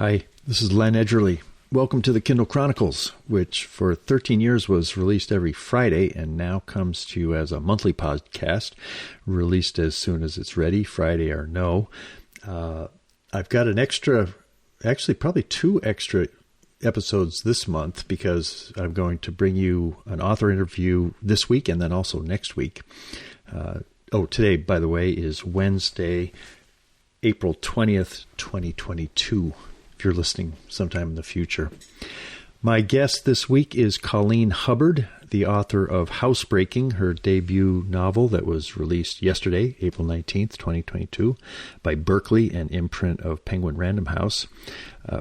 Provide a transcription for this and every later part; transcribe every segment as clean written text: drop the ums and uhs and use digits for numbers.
Hi, this is Len Edgerly. Welcome to the Kindle Chronicles, which for 13 years was released every Friday and now comes to you as a monthly podcast, released as soon as it's ready, Friday or no. I've got an extra, actually probably two extra episodes this month because I'm going to bring you an author interview this week and then also next week. Today, by the way, is Wednesday, April 20th, 2022. If you're listening sometime in the future. My guest this week is Colleen Hubbard, the author of Housebreaking, her debut novel that was released yesterday, April 19th, 2022, by Berkeley, an imprint of Penguin Random House.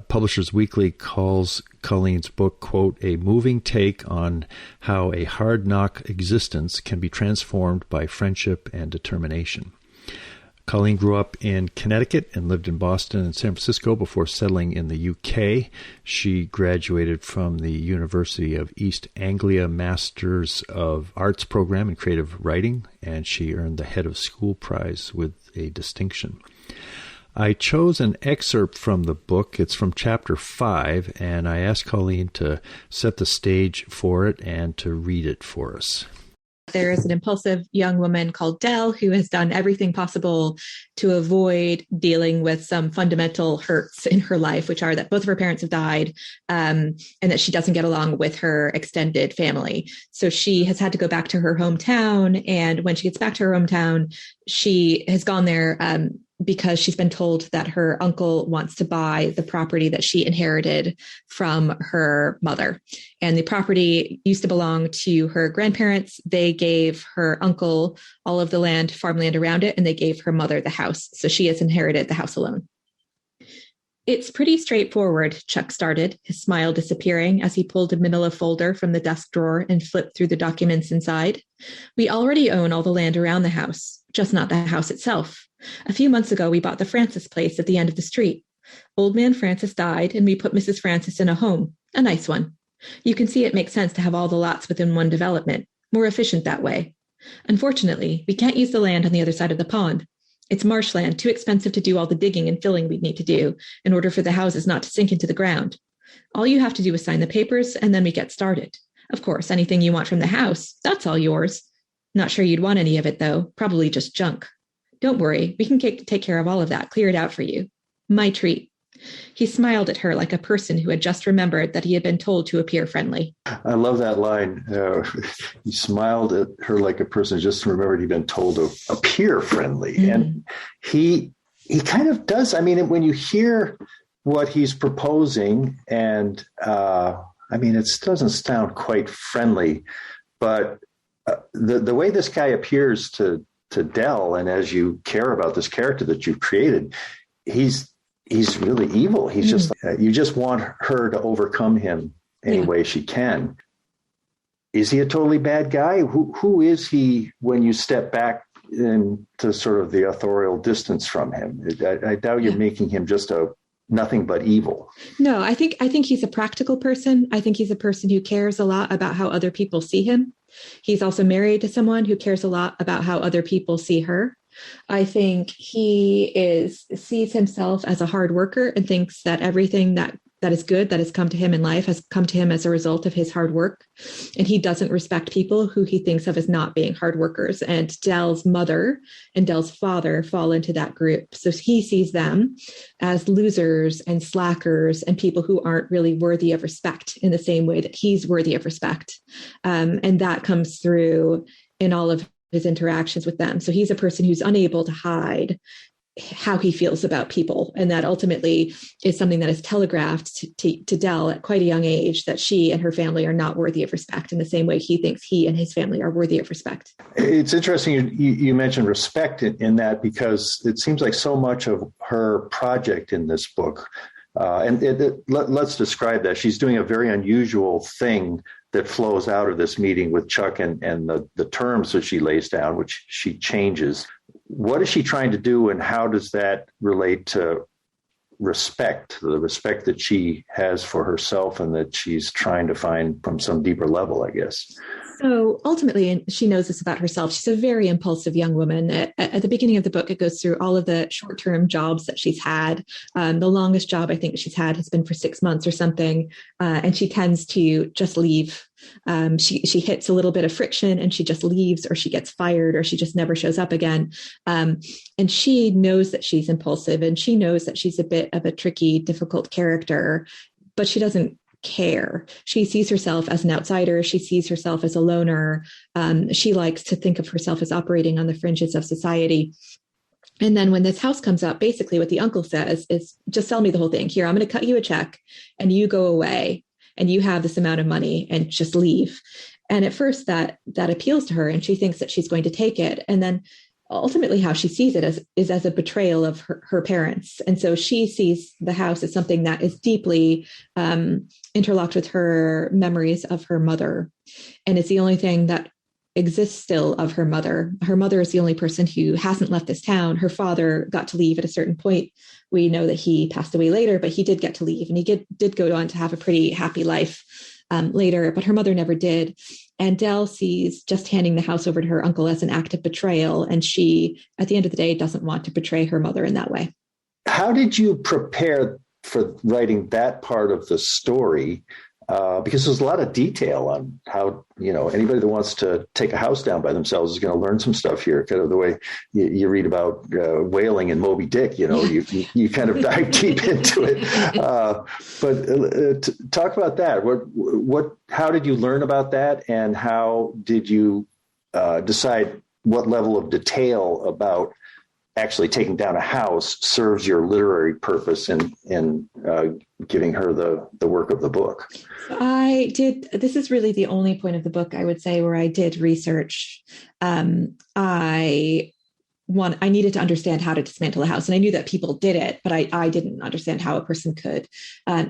Publishers Weekly calls Colleen's book, quote, a moving take on how a hard-knock existence can be transformed by friendship and determination. Colleen grew up in Connecticut and lived in Boston and San Francisco before settling in the UK. She graduated from the University of East Anglia Masters of Arts program in creative writing, and she earned the Head of School Prize with a distinction. I chose an excerpt from the book. It's from chapter 5, and I asked Colleen to set the stage for it and to read it for us. There is an impulsive young woman called Dell who has done everything possible to avoid dealing with some fundamental hurts in her life, which are that both of her parents have died and that she doesn't get along with her extended family. So she has had to go back to her hometown. And when she gets back to her hometown, she has gone there because she's been told that her uncle wants to buy the property that she inherited from her mother. And the property used to belong to her grandparents. They gave her uncle all of the land, farmland around it, and they gave her mother the house. So she has inherited the house alone. It's pretty straightforward, Chuck started, his smile disappearing as he pulled a manila folder from the desk drawer and flipped through the documents inside. We already own all the land around the house, just not the house itself. A few months ago, we bought the Francis place at the end of the street. Old man Francis died, and we put Mrs. Francis in a home, a nice one. You can see it makes sense to have all the lots within one development, more efficient that way. Unfortunately, we can't use the land on the other side of the pond. It's marshland, too expensive to do all the digging and filling we'd need to do in order for the houses not to sink into the ground. All you have to do is sign the papers, and then we get started. Of course, anything you want from the house, that's all yours. Not sure you'd want any of it, though. Probably just junk. Don't worry, we can take care of all of that, clear it out for you. My treat. He smiled at her like a person who had just remembered that he had been told to appear friendly. I love that line. He smiled at her like a person who just remembered he'd been told to appear friendly. Mm-hmm. And he kind of does. I mean, when you hear what he's proposing, and it doesn't sound quite friendly, but the way this guy appears to Dell, and as you care about this character that you've created, he's really evil. He's just, you just want her to overcome him any way she can. Is he a totally bad guy? Who is he when you step back into sort of the authorial distance from him? I doubt you're making him just nothing but evil. No, I think he's a practical person. I think he's a person who cares a lot about how other people see him. He's also married to someone who cares a lot about how other people see her. I think he sees himself as a hard worker and thinks that everything that is good that has come to him in life has come to him as a result of his hard work. And he doesn't respect people who he thinks of as not being hard workers. And Dell's mother and Dell's father fall into that group. So he sees them as losers and slackers and people who aren't really worthy of respect in the same way that he's worthy of respect. And that comes through in all of his interactions with them. So he's a person who's unable to hide how he feels about people. And that ultimately is something that is telegraphed to Dell at quite a young age, that she and her family are not worthy of respect in the same way he thinks he and his family are worthy of respect. It's interesting you mentioned respect in that, because it seems like so much of her project in this book, let's describe that. She's doing a very unusual thing that flows out of this meeting with Chuck and the terms that she lays down, which she changes. What is she trying to do, and how does that relate to respect, the respect that she has for herself and that she's trying to find from some deeper level, I guess? So ultimately, and she knows this about herself, she's a very impulsive young woman. At the beginning of the book, it goes through all of the short-term jobs that she's had. The longest job I think she's had has been for 6 months or something. And she tends to just leave. She hits a little bit of friction and she just leaves, or she gets fired, or she just never shows up again. And she knows that she's impulsive, and she knows that she's a bit of a tricky, difficult character, but she doesn't care. She sees herself as an outsider. She sees herself as a loner. She likes to think of herself as operating on the fringes of society. And then when this house comes up, basically what the uncle says is, just sell me the whole thing. Here, I'm going to cut you a check and you go away and you have this amount of money and just leave. And at first that appeals to her, and she thinks that she's going to take it. And then ultimately how she sees it is as a betrayal of her parents. And so she sees the house as something that is deeply interlocked with her memories of her mother. And it's the only thing that exists still of her mother. Her mother is the only person who hasn't left this town. Her father got to leave at a certain point. We know that he passed away later, but he did get to leave, and he did go on to have a pretty happy life later, but her mother never did. And Dell sees just handing the house over to her uncle as an act of betrayal. And she, at the end of the day, doesn't want to betray her mother in that way. How did you prepare for writing that part of the story? Because there's a lot of detail on how, anybody that wants to take a house down by themselves is going to learn some stuff here. Kind of the way you read about whaling and Moby Dick, you kind of dive deep into it. But talk about that. How did you learn about that, and how did you decide what level of detail about actually taking down a house serves your literary purpose in giving her the work of the book? This is really the only point of the book, I would say, where I did research. I needed to understand how to dismantle a house, and I knew that people did it, but I didn't understand how a person could.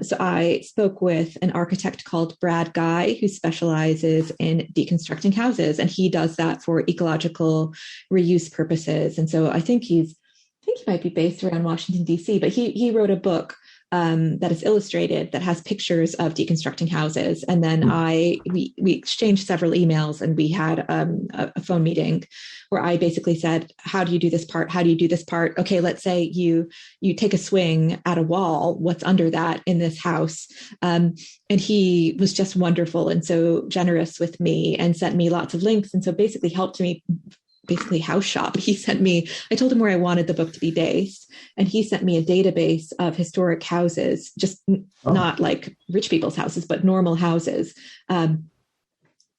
So I spoke with an architect called Brad Guy, who specializes in deconstructing houses, and he does that for ecological reuse purposes. And so I think he might be based around Washington, D.C., but he wrote a book that is illustrated that has pictures of deconstructing houses. And then we exchanged several emails, and we had a phone meeting where I basically said, how do you do this part? How do you do this part? Okay, let's say you take a swing at a wall. What's under that in this house? And he was just wonderful and so generous with me and sent me lots of links. And so basically helped me house shop. I told him where I wanted the book to be based, and he sent me a database of historic houses, just not like rich people's houses, but normal houses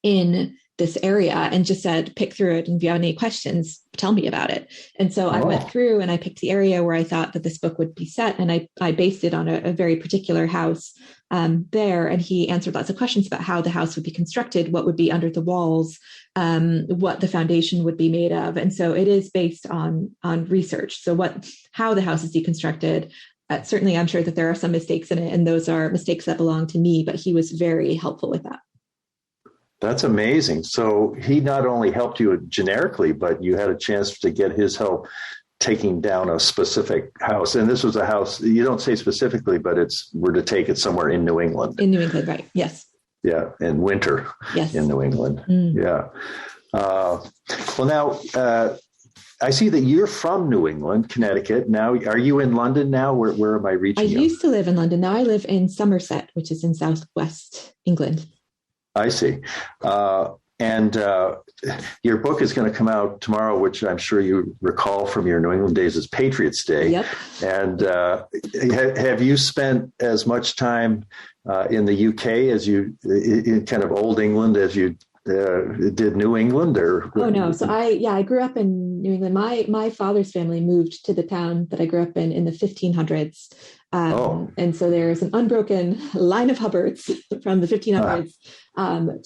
in this area, and just said, pick through it. And if you have any questions, tell me about it. And so I went through and I picked the area where I thought that this book would be set. And I based it on a very particular house there. And he answered lots of questions about how the house would be constructed, what would be under the walls, what the foundation would be made of. And so it is based on research. So how the house is deconstructed. Certainly, I'm sure that there are some mistakes in it, and those are mistakes that belong to me, but he was very helpful with that. That's amazing. So he not only helped you generically, but you had a chance to get his help taking down a specific house. And this was a house, you don't say specifically, but we're to take it somewhere in New England. In New England, right. Yes. Yeah. In winter. Yes. In New England. Yeah. Well, now, I see that you're from New England, Connecticut. Now, are you in London now? Where am I reaching you? I used to live in London. Now I live in Somerset, which is in southwest England. I see. And your book is going to come out tomorrow, which I'm sure you recall from your New England days as Patriots Day. Yep. And have you spent as much time in the UK as you, in kind of old England, as you did New England? Or oh no, so I grew up in New England. My father's family moved to the town that I grew up in the 1500s. And so there's an unbroken line of Hubbards from the 1500s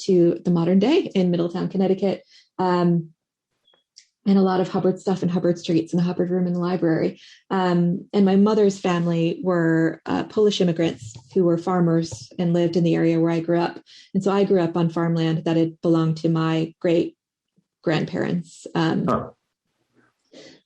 to the modern day in Middletown, Connecticut. And a lot of Hubbard stuff in Hubbard streets and the Hubbard room in the library. And my mother's family were Polish immigrants who were farmers and lived in the area where I grew up. And so I grew up on farmland that had belonged to my great grandparents.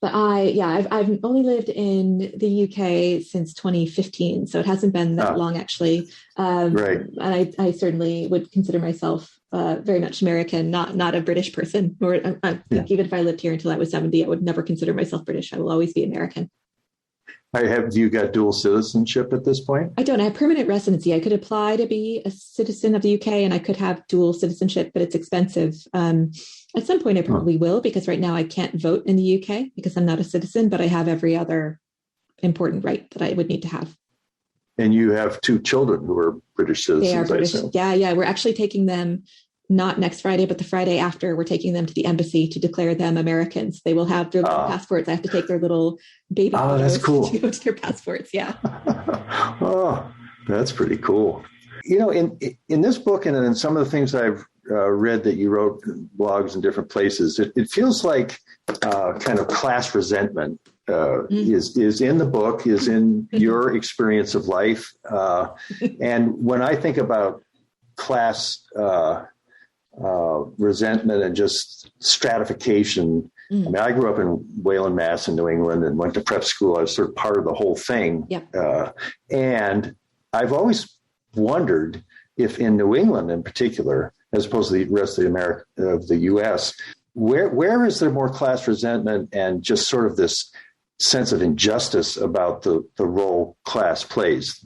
But I've only lived in the UK since 2015, so it hasn't been that long actually. Right. And I certainly would consider myself very much American, not a British person. Or even if I lived here until I was 70, I would never consider myself British. I will always be American. Have you got dual citizenship at this point? I don't. I have permanent residency. I could apply to be a citizen of the UK, and I could have dual citizenship, but it's expensive. At some point, I probably will, because right now I can't vote in the UK because I'm not a citizen, but I have every other important right that I would need to have. And you have 2 children who are British citizens. They are British. Yeah. We're actually taking them not next Friday, but the Friday after. We're taking them to the embassy to declare them Americans. They will have their little passports. I have to take their little baby that's cool. to go to their passports. Yeah. Oh, that's pretty cool. You know, in this book and in some of the things I've read that you wrote blogs in different places, it feels like kind of class resentment is in the book, is in your experience of life. And when I think about class resentment and just stratification. I mean, I grew up in Wayland, Mass. in New England and went to prep school. I was sort of part of the whole thing. Yep. And I've always wondered if in New England in particular, as opposed to the rest of the U.S., where is there more class resentment and just sort of this sense of injustice about the role class plays?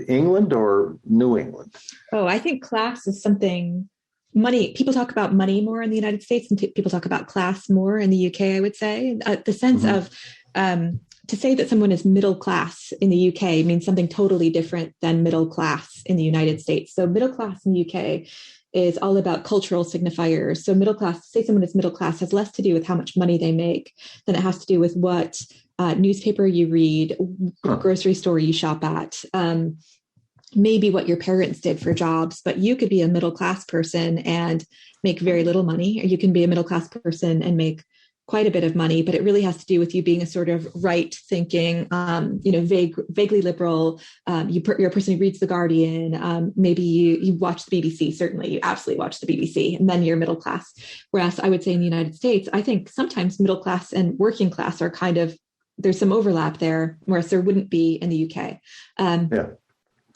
England or New England? Oh, I think class is something... Money, people talk about money more in the United States and people talk about class more in the UK, I would say. The sense of, to say that someone is middle class in the UK means something totally different than middle class in the United States. So middle class in the UK is all about cultural signifiers. So middle class, to say someone is middle class has less to do with how much money they make than it has to do with what newspaper you read, grocery store you shop at, maybe what your parents did for jobs, but you could be a middle class person and make very little money, or you can be a middle class person and make quite a bit of money, but it really has to do with you being a sort of right thinking, vaguely liberal. You're a person who reads The Guardian. Maybe you watch the BBC. Certainly you absolutely watch the BBC, and then you're middle class. Whereas I would say in the United States, I think sometimes middle class and working class are kind of, there's some overlap there, whereas there wouldn't be in the UK.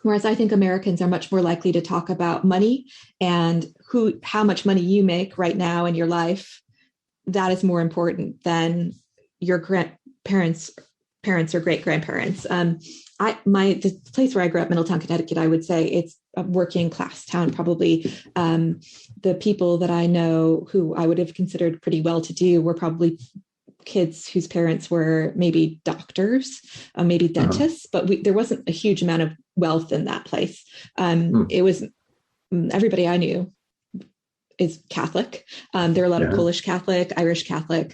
Whereas I think Americans are much more likely to talk about money and how much money you make right now in your life. That is more important than your grandparents, parents or great grandparents. The place where I grew up, Middletown, Connecticut, I would say it's a working class town. Probably the people that I know who I would have considered pretty well-to-do were probably kids whose parents were maybe doctors, maybe dentists, but there wasn't a huge amount of wealth in that place. It was everybody I knew is Catholic. There are a lot of Polish Catholic, Irish Catholic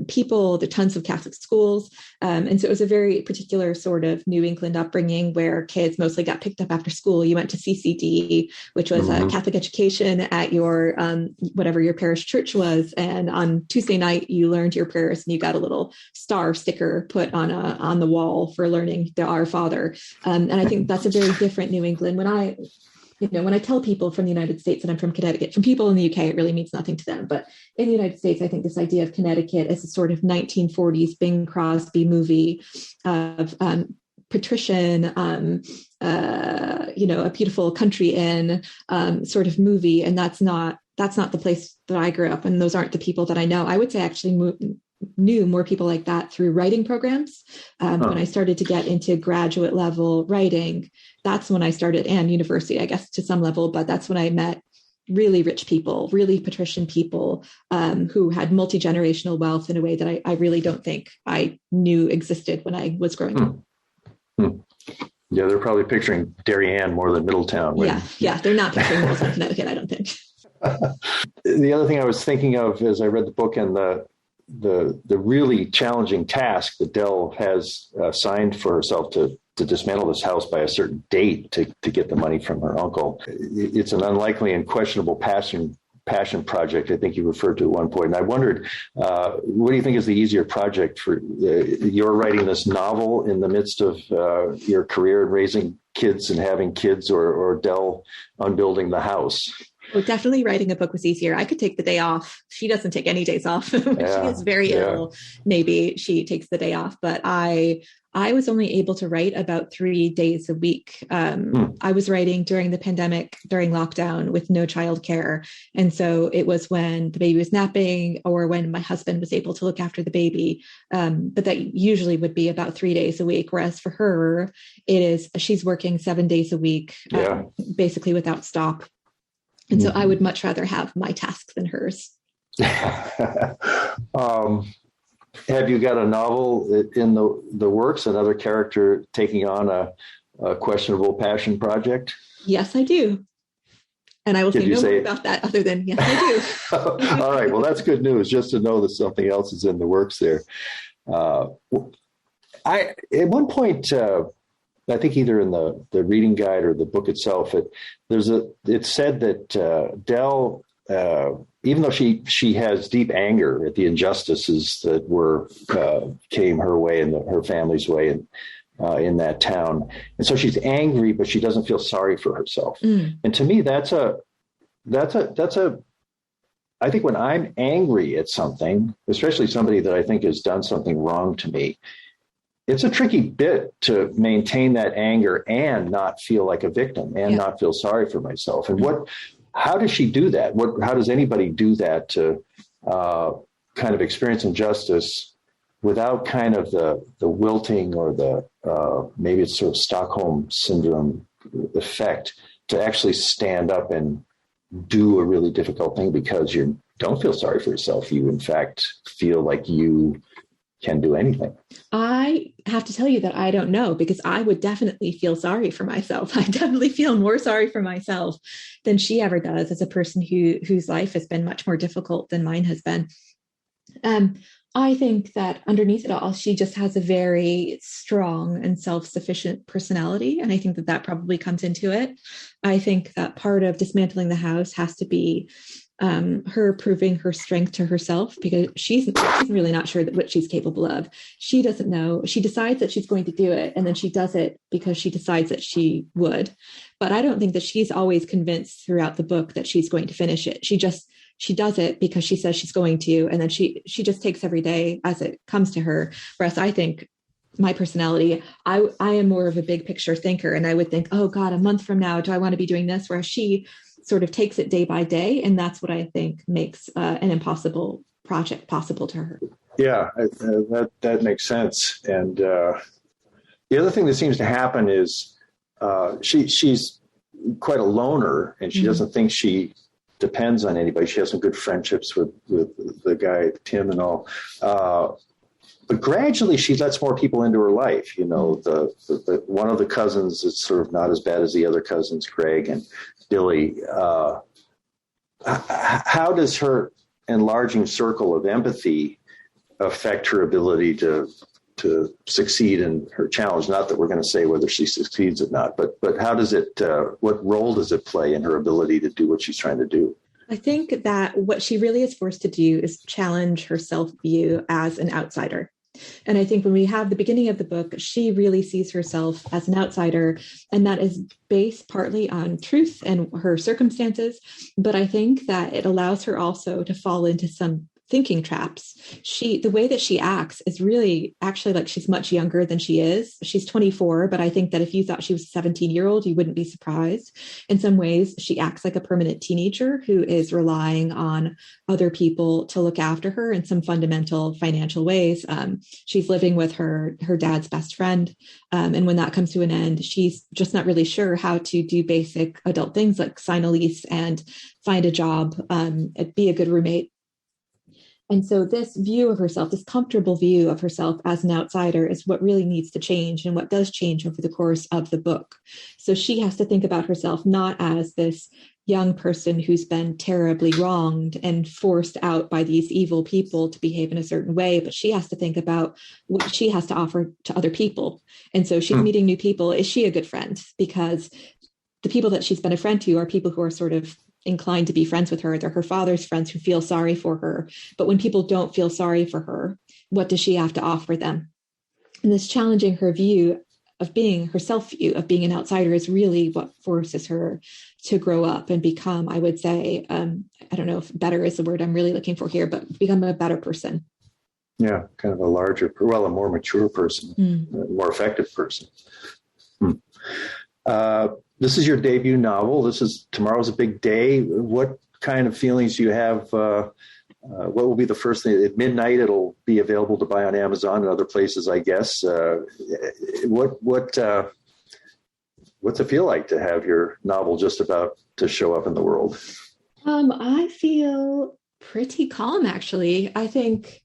people. There are tons of Catholic schools. And so it was a very particular sort of New England upbringing where kids mostly got picked up after school. You went to CCD, which was a Catholic education at your, whatever your parish church was. And on Tuesday night, you learned your prayers and you got a little star sticker put on the wall for learning the Our Father. And I think that's a very different New England. When I tell people from the United States that I'm from Connecticut, from people in the UK, it really means nothing to them. But in the United States, I think this idea of Connecticut as a sort of 1940s Bing Crosby movie of patrician, a beautiful country inn sort of movie. And that's not the place that I grew up. And those aren't the people that I know. I would say actually knew more people like that through writing programs. When I started to get into graduate level writing, that's when I started, and university, I guess, to some level, but that's when I met really rich people, really patrician people who had multi-generational wealth in a way that I really don't think I knew existed when I was growing up. Yeah, they're probably picturing Darien more than Middletown. Yeah, they're not picturing Middletown, Connecticut, I don't think. The other thing I was thinking of as I read the book and the really challenging task that Dell has signed for herself to dismantle this house by a certain date to get the money from her uncle. It's an unlikely and questionable passion project, I think you referred to at one point. And I wondered, what do you think is the easier project for you're writing this novel in the midst of your career and raising kids and having kids, or Dell unbuilding the house? Well, definitely writing a book was easier. I could take the day off. She doesn't take any days off. When she is very ill, maybe she takes the day off. But I was only able to write about 3 days a week. I was writing during the pandemic, during lockdown with no childcare. And so it was when the baby was napping or when my husband was able to look after the baby. But that usually would be about 3 days a week. Whereas for her, she's working 7 days a week, basically without stop. And so I would much rather have my tasks than hers. Have you got a novel in the works, another character taking on a questionable passion project? Yes, I do. And I will say no more about that other than, yes, I do. All right. Well, that's good news, just to know that something else is in the works there. At one point, I think either in the reading guide or the book itself, it said that Dell, even though she has deep anger at the injustices that came her way and her family's way in that town, and so she's angry, but she doesn't feel sorry for herself. And to me, that's a. I think when I'm angry at something, especially somebody that I think has done something wrong to me, it's a tricky bit to maintain that anger and not feel like a victim and not feel sorry for myself. And how does she do that? How does anybody do that to kind of experience injustice without kind of the wilting or the maybe it's sort of Stockholm syndrome effect to actually stand up and do a really difficult thing because you don't feel sorry for yourself. You, in fact, feel like you can do anything. I have to tell you that I don't know, because I would definitely feel sorry for myself. I definitely feel more sorry for myself than she ever does as a person whose life has been much more difficult than mine has been. I think that underneath it all, she just has a very strong and self-sufficient personality. And I think that probably comes into it. I think that part of dismantling the house has to be her proving her strength to herself, because she's really not sure what she's capable of. She doesn't know. She decides that she's going to do it, and then she does it because she decides that she would. But I don't think that she's always convinced throughout the book that she's going to finish it. She does it because she says she's going to, and then she just takes every day as it comes to her. Whereas I think my personality, I am more of a big picture thinker, and I would think, oh God, a month from now, do I want to be doing this? Whereas she sort of takes it day by day. And that's what I think makes an impossible project possible to her. Yeah, that makes sense. And the other thing that seems to happen is she's quite a loner, and she doesn't think she depends on anybody. She has some good friendships with the guy, Tim, and all. But gradually she lets more people into her life. You know, the one of the cousins is sort of not as bad as the other cousins, Greg and Billy. How does her enlarging circle of empathy affect her ability to succeed in her challenge? Not that we're going to say whether she succeeds or not, but how does it, what role does it play in her ability to do what she's trying to do? I think that what she really is forced to do is challenge her self-view as an outsider. And I think when we have the beginning of the book, she really sees herself as an outsider, and that is based partly on truth and her circumstances. But I think that it allows her also to fall into some thinking traps. The way that she acts is really actually like she's much younger than she is. She's 24, but I think that if you thought she was a 17-year-old, you wouldn't be surprised. In some ways, she acts like a permanent teenager who is relying on other people to look after her in some fundamental financial ways. She's living with her dad's best friend. And when that comes to an end, she's just not really sure how to do basic adult things like sign a lease and find a job, be a good roommate. And so this view of herself, this comfortable view of herself as an outsider, is what really needs to change, and what does change over the course of the book. So she has to think about herself not as this young person who's been terribly wronged and forced out by these evil people to behave in a certain way, but she has to think about what she has to offer to other people. And so she's meeting new people. Is she a good friend? Because the people that she's been a friend to are people who are sort of inclined to be friends with her. They're her father's friends who feel sorry for her. But when people don't feel sorry for her, what does she have to offer them? And this challenging her view being her self view, of being an outsider, is really what forces her to grow up and become, I would say, I don't know if better is the word I'm really looking for here, but become a better person. Yeah, kind of a more mature person, a more effective person. This is your debut novel. Tomorrow's a big day. What kind of feelings do you have? What will be the first thing? At midnight, it'll be available to buy on Amazon and other places, I guess. What's it feel like to have your novel just about to show up in the world? I feel pretty calm, actually. I think,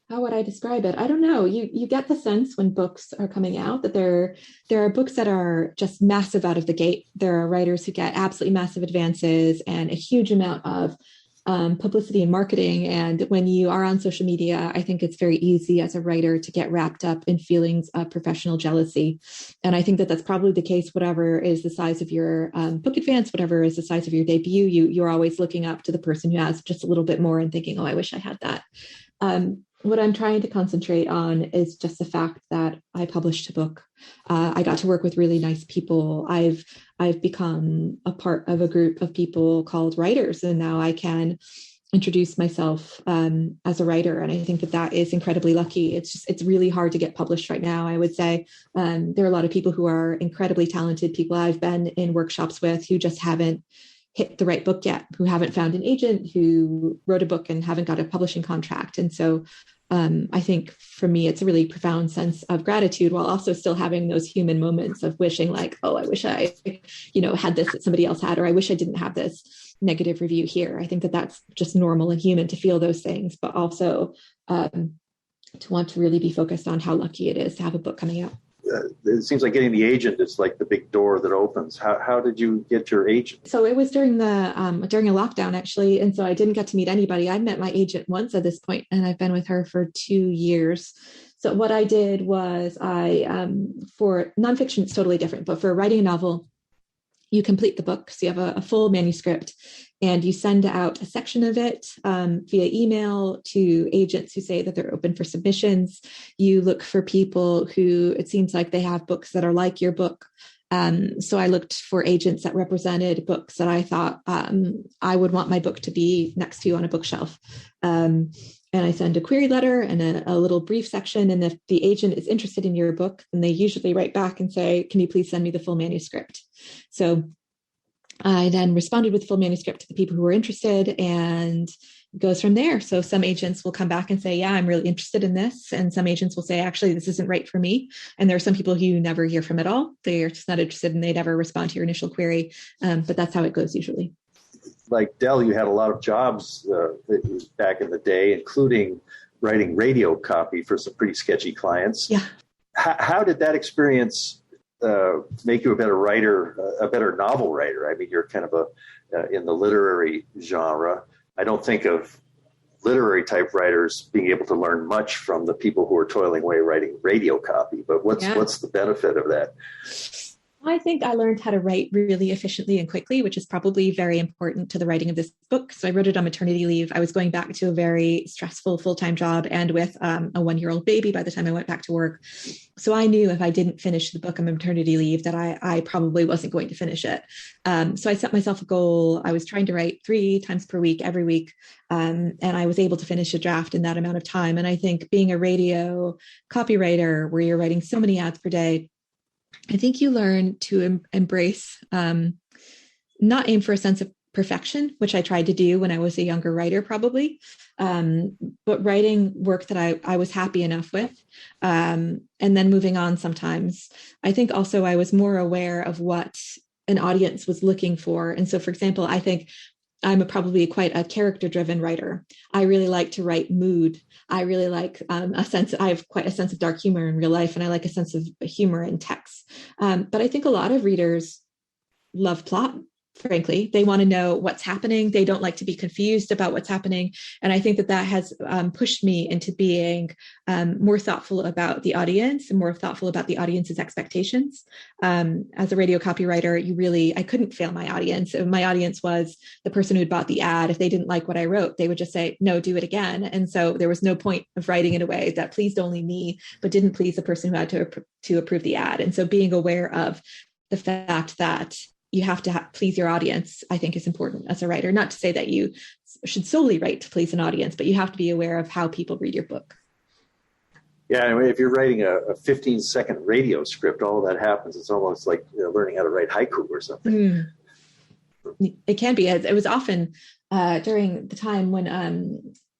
how would I describe it? I don't know. You get the sense when books are coming out that there are books that are just massive out of the gate. There are writers who get absolutely massive advances and a huge amount of publicity and marketing. And when you are on social media, I think it's very easy as a writer to get wrapped up in feelings of professional jealousy. And I think that that's probably the case, whatever is the size of your book advance, whatever is the size of your debut, you're always looking up to the person who has just a little bit more and thinking, oh, I wish I had that. What I'm trying to concentrate on is just the fact that I published a book. I got to work with really nice people. I've become a part of a group of people called writers, and now I can introduce myself as a writer. And I think that is incredibly lucky. It's really hard to get published right now. I would say there are a lot of people who are incredibly talented, people I've been in workshops with who just haven't hit the right book yet, who haven't found an agent, who wrote a book and haven't got a publishing contract. And so I think for me, it's a really profound sense of gratitude while also still having those human moments of wishing like, oh, I wish I, had this that somebody else had, or I wish I didn't have this negative review here. I think that that's just normal and human to feel those things, but also to want to really be focused on how lucky it is to have a book coming out. It seems like getting the agent is like the big door that opens. How did you get your agent? So it was during during a lockdown, actually. And so I didn't get to meet anybody. I met my agent once at this point, and I've been with her for 2 years. So what I did was for nonfiction, it's totally different. But for writing a novel, you complete the book. So you have a full manuscript, and you send out a section of it via email to agents who say that they're open for submissions. You look for people who it seems like they have books that are like your book. So I looked for agents that represented books that I thought I would want my book to be next to on a bookshelf. And I send a query letter and a little brief section. And if the agent is interested in your book, then they usually write back and say, can you please send me the full manuscript? So I then responded with the full manuscript to the people who were interested, and it goes from there. So some agents will come back and say, yeah, I'm really interested in this. And some agents will say, actually, this isn't right for me. And there are some people who you never hear from at all. They're just not interested and they never respond to your initial query. But that's how it goes usually. Like Del, you had a lot of jobs back in the day, including writing radio copy for some pretty sketchy clients. Yeah. How did that experience make you a better writer, a better novel writer? I mean, you're kind of in the literary genre. I don't think of literary type writers being able to learn much from the people who are toiling away writing radio copy. But what's the benefit of that? I think I learned how to write really efficiently and quickly, which is probably very important to the writing of this book. So I wrote it on maternity leave. I was going back to a very stressful full-time job and with a 1-year-old baby by the time I went back to work. So I knew if I didn't finish the book on maternity leave that I probably wasn't going to finish it. So I set myself a goal. I was trying to write 3 times per week, every week. And I was able to finish a draft in that amount of time. And I think being a radio copywriter where you're writing so many ads per day, I think you learn to embrace, not aim for a sense of perfection, which I tried to do when I was a younger writer, probably, but writing work that I was happy enough with, and then moving on sometimes. I think also I was more aware of what an audience was looking for. And so, for example, I think I'm probably quite a character-driven writer. I really like to write mood. I really like I have quite a sense of dark humor in real life, and I like a sense of humor in text. But I think a lot of readers love plot. frankly. They want to know what's happening. They don't like to be confused about what's happening. And I think that has pushed me into being more thoughtful about the audience and more thoughtful about the audience's expectations. As a radio copywriter, I couldn't fail my audience. My audience was the person who'd bought the ad. If they didn't like what I wrote, they would just say, no, do it again. And so there was no point of writing in a way that pleased only me, but didn't please the person who had to approve the ad. And so being aware of the fact that you have to please your audience, I think, is important as a writer. Not to say that you should solely write to please an audience, but you have to be aware of how people read your book. Yeah, I mean, if you're writing a 15-second radio script, all that happens. It's almost like learning how to write haiku or something. It can be. It was often during the time when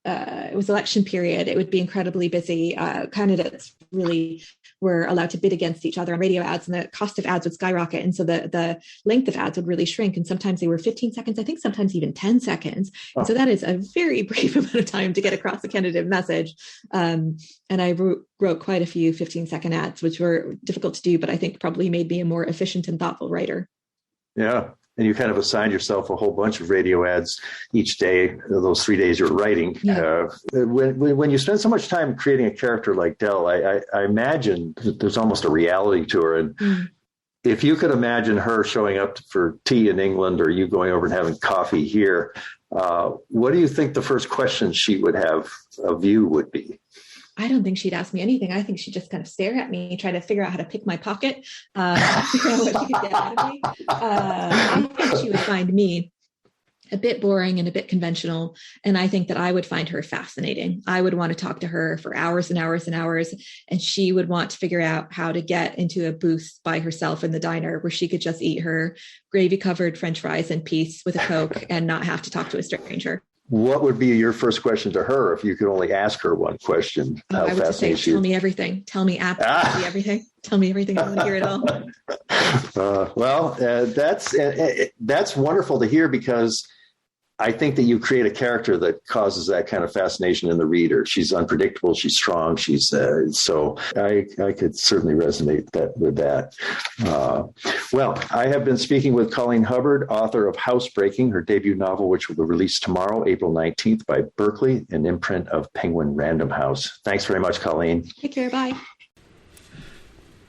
it was election period, it would be incredibly busy. Candidates really were allowed to bid against each other on radio ads, and the cost of ads would skyrocket. And so the length of ads would really shrink. And sometimes they were 15 seconds, I think sometimes even 10 seconds. Oh. And so that is a very brief amount of time to get across a candidate message. And I wrote quite a few 15-second ads, which were difficult to do, but I think probably made me a more efficient and thoughtful writer. Yeah. And you kind of assigned yourself a whole bunch of radio ads each day, those 3 days you're writing. Yeah. When you spend so much time creating a character like Dell, I imagine there's almost a reality to her. And if you could imagine her showing up for tea in England or you going over and having coffee here, what do you think the first question she would have of you would be? I don't think she'd ask me anything. I think she'd just kind of stare at me, try to figure out how to pick my pocket, figure out what she could get out of me. I think she would find me a bit boring and a bit conventional. And I think that I would find her fascinating. I would want to talk to her for hours and hours and hours. And she would want to figure out how to get into a booth by herself in the diner where she could just eat her gravy-covered French fries in peace with a Coke and not have to talk to a stranger. What would be your first question to her if you could only ask her one question? I would just say, tell me everything. Tell me absolutely everything. Tell me everything. I want to hear it all. That's wonderful to hear, because I think that you create a character that causes that kind of fascination in the reader. She's unpredictable. She's strong. So I could certainly resonate with that. Well, I have been speaking with Colleen Hubbard, author of Housebreaking, her debut novel, which will be released tomorrow, April 19th, by Berkeley, an imprint of Penguin Random House. Thanks very much, Colleen. Take care. Bye.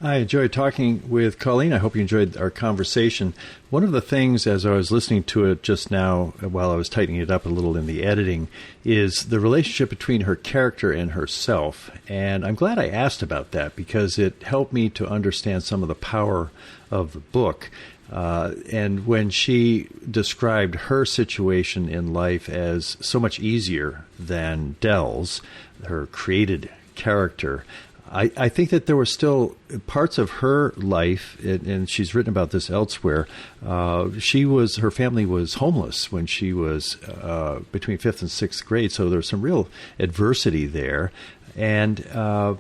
I enjoyed talking with Colleen. I hope you enjoyed our conversation. One of the things, as I was listening to it just now, while I was tightening it up a little in the editing, is the relationship between her character and herself. And I'm glad I asked about that, because it helped me to understand some of the power of the book. And when she described her situation in life as so much easier than Dell's, her created character, I think that there were still parts of her life, and she's written about this elsewhere. Her family was homeless when she was between 5th and 6th grade, so there was some real adversity there, and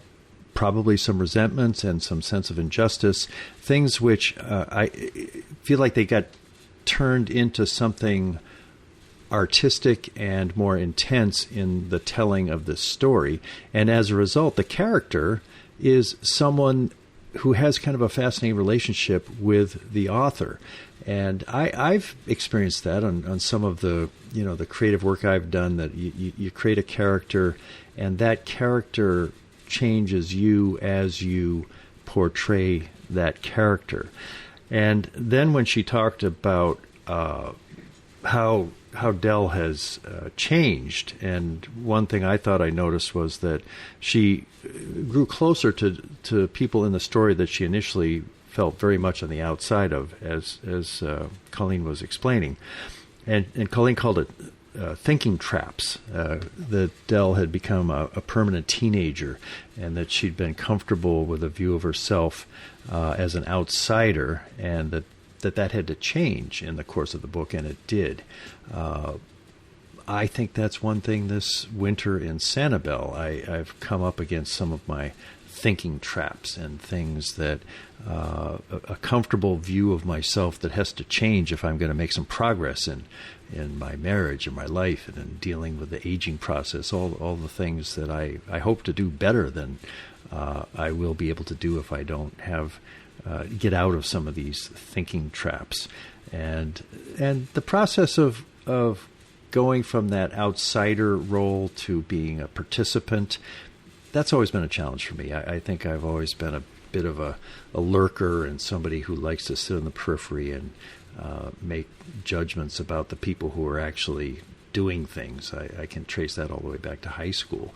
probably some resentments and some sense of injustice, things which I feel like they got turned into something artistic and more intense in the telling of this story. And as a result, the character is someone who has kind of a fascinating relationship with the author. And I've experienced that on some of the creative work I've done, that you create a character, and that character changes you as you portray that character. And then when she talked about how Dell has changed, and one thing I thought I noticed was that she grew closer to people in the story that she initially felt very much on the outside of, as Colleen was explaining. And Colleen called it thinking traps, that Dell had become a permanent teenager, and that she'd been comfortable with a view of herself as an outsider, and that had to change in the course of the book, and it did. I think that's one thing this winter in Sanibel. I've come up against some of my thinking traps and things that a comfortable view of myself that has to change if I'm going to make some progress in my marriage and my life, and in dealing with the aging process, all the things that I hope to do better than I will be able to do if I don't have get out of some of these thinking traps. And the process of going from that outsider role to being a participant, that's always been a challenge for me. I think I've always been a bit of a lurker and somebody who likes to sit on the periphery and make judgments about the people who are actually doing things. I can trace that all the way back to high school.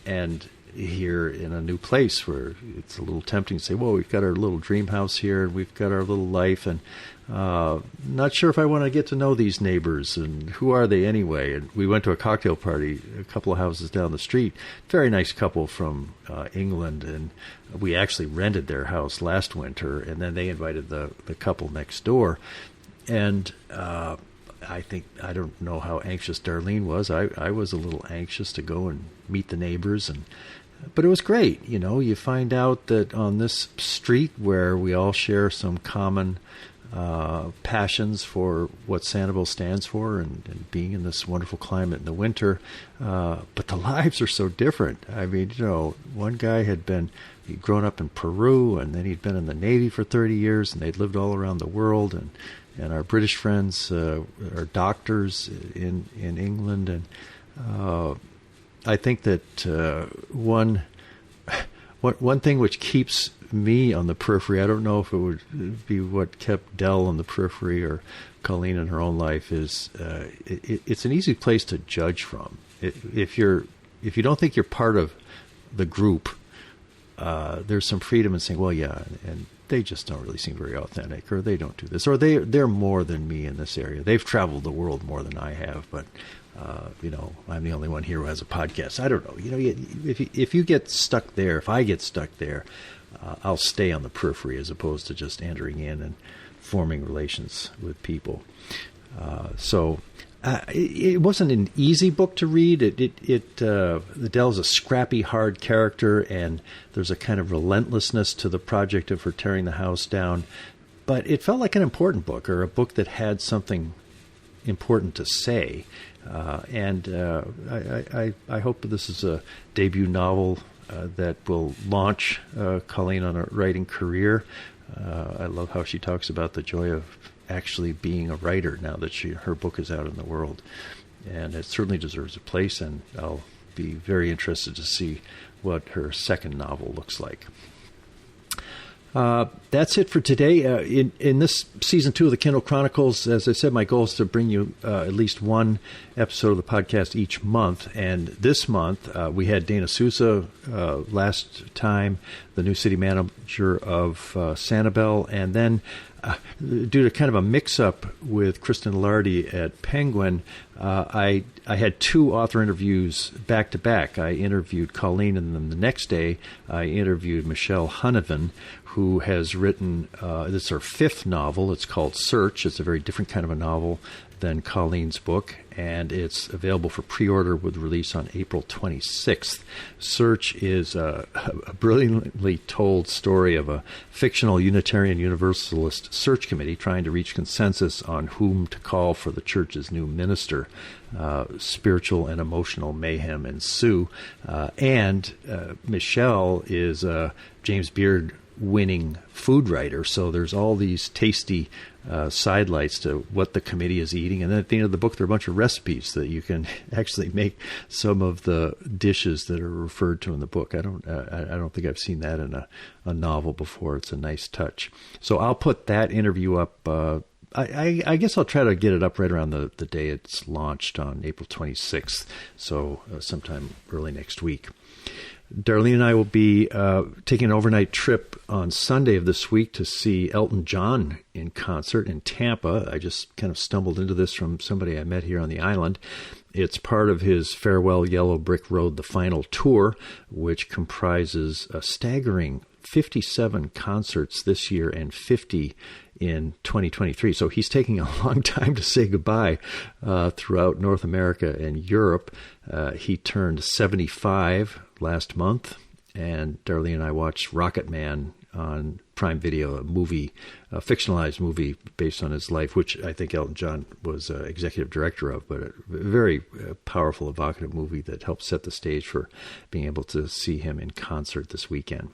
And here in a new place where it's a little tempting to say, well, we've got our little dream house here, and we've got our little life, and not sure if I want to get to know these neighbors, and who are they anyway? And we went to a cocktail party a couple of houses down the street, very nice couple from England, and we actually rented their house last winter, and then they invited the couple next door. And I don't know how anxious Darlene was. I was a little anxious to go and meet the neighbors, but it was great. You find out that on this street where we all share some common passions for what Sanibel stands for and being in this wonderful climate in the winter, but the lives are so different. I mean, one guy he'd grown up in Peru, and then he'd been in the Navy for 30 years, and they'd lived all around the world, and our British friends are doctors in England, and I think that one thing which keeps me on the periphery, I don't know if it would be what kept Dell on the periphery or Colleen in her own life, is it's an easy place to judge from. If you don't think you're part of the group, there's some freedom in saying, well, yeah, and they just don't really seem very authentic, or they don't do this, or they're more than me in this area. They've traveled the world more than I have, but I'm the only one here who has a podcast. I don't know. If you get stuck there, if I get stuck there, I'll stay on the periphery as opposed to just entering in and forming relations with people. So it wasn't an easy book to read. Adele's a scrappy, hard character, and there's a kind of relentlessness to the project of her tearing the house down. But it felt like an important book, or a book that had something important to say. I hope this is a debut novel that will launch Colleen on a writing career. I love how she talks about the joy of actually being a writer now that her book is out in the world. And it certainly deserves a place, and I'll be very interested to see what her second novel looks like. That's it for today. In this season 2 of the Kindle Chronicles, as I said, my goal is to bring you at least one episode of the podcast each month. And this month, we had Dana Sousa last time, the new city manager of Sanibel. And then due to kind of a mix-up with Kristen Lardy at Penguin, I had 2 author interviews back-to-back. I interviewed Colleen, and then the next day I interviewed Michelle Huneven, who has written, this is her 5th novel. It's called Search. It's a very different kind of a novel than Colleen's book, and it's available for pre-order with release on April 26th. Search is a brilliantly told story of a fictional Unitarian Universalist search committee trying to reach consensus on whom to call for the church's new minister. Spiritual and emotional mayhem ensue. And Michelle is a James Beard winning food writer, so there's all these tasty sidelights to what the committee is eating, and then at the end of the book there are a bunch of recipes that you can actually make some of the dishes that are referred to in the book. I don't think I've seen that in a novel before. It's a nice touch. So I'll put that interview up. I guess I'll try to get it up right around the day it's launched on April 26th, so sometime early next week. Darlene and I will be taking an overnight trip on Sunday of this week to see Elton John in concert in Tampa. I just kind of stumbled into this from somebody I met here on the island. It's part of his Farewell Yellow Brick Road, the final tour, which comprises a staggering 57 concerts this year and 50 in 2023. So he's taking a long time to say goodbye throughout North America and Europe. He turned 75 last month, and Darlene and I watched Rocket Man on Prime Video, a fictionalized movie based on his life, which I think Elton John was executive director of, but a very powerful, evocative movie that helped set the stage for being able to see him in concert this weekend.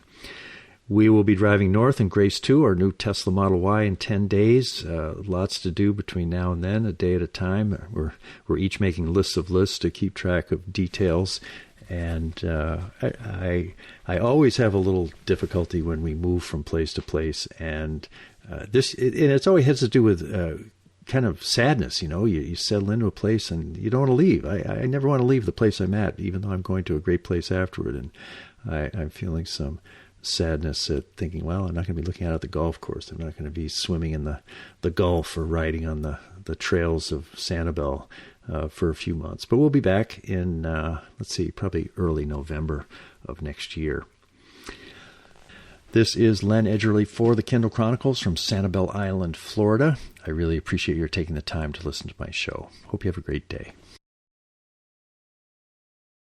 We will be driving north in Grace 2, our new Tesla Model Y, in 10 days. Lots to do between now and then, a day at a time. We're each making lists of lists to keep track of details. And I always have a little difficulty when we move from place to place. And it always has to do with kind of sadness. You settle into a place and you don't want to leave. I never want to leave the place I'm at, even though I'm going to a great place afterward. And I'm feeling some sadness at thinking, well, I'm not going to be looking out at the golf course. I'm not going to be swimming in the Gulf or riding on the trails of Sanibel for a few months. But we'll be back in, probably early November of next year. This is Len Edgerly for the Kindle Chronicles from Sanibel Island, Florida. I really appreciate your taking the time to listen to my show. Hope you have a great day.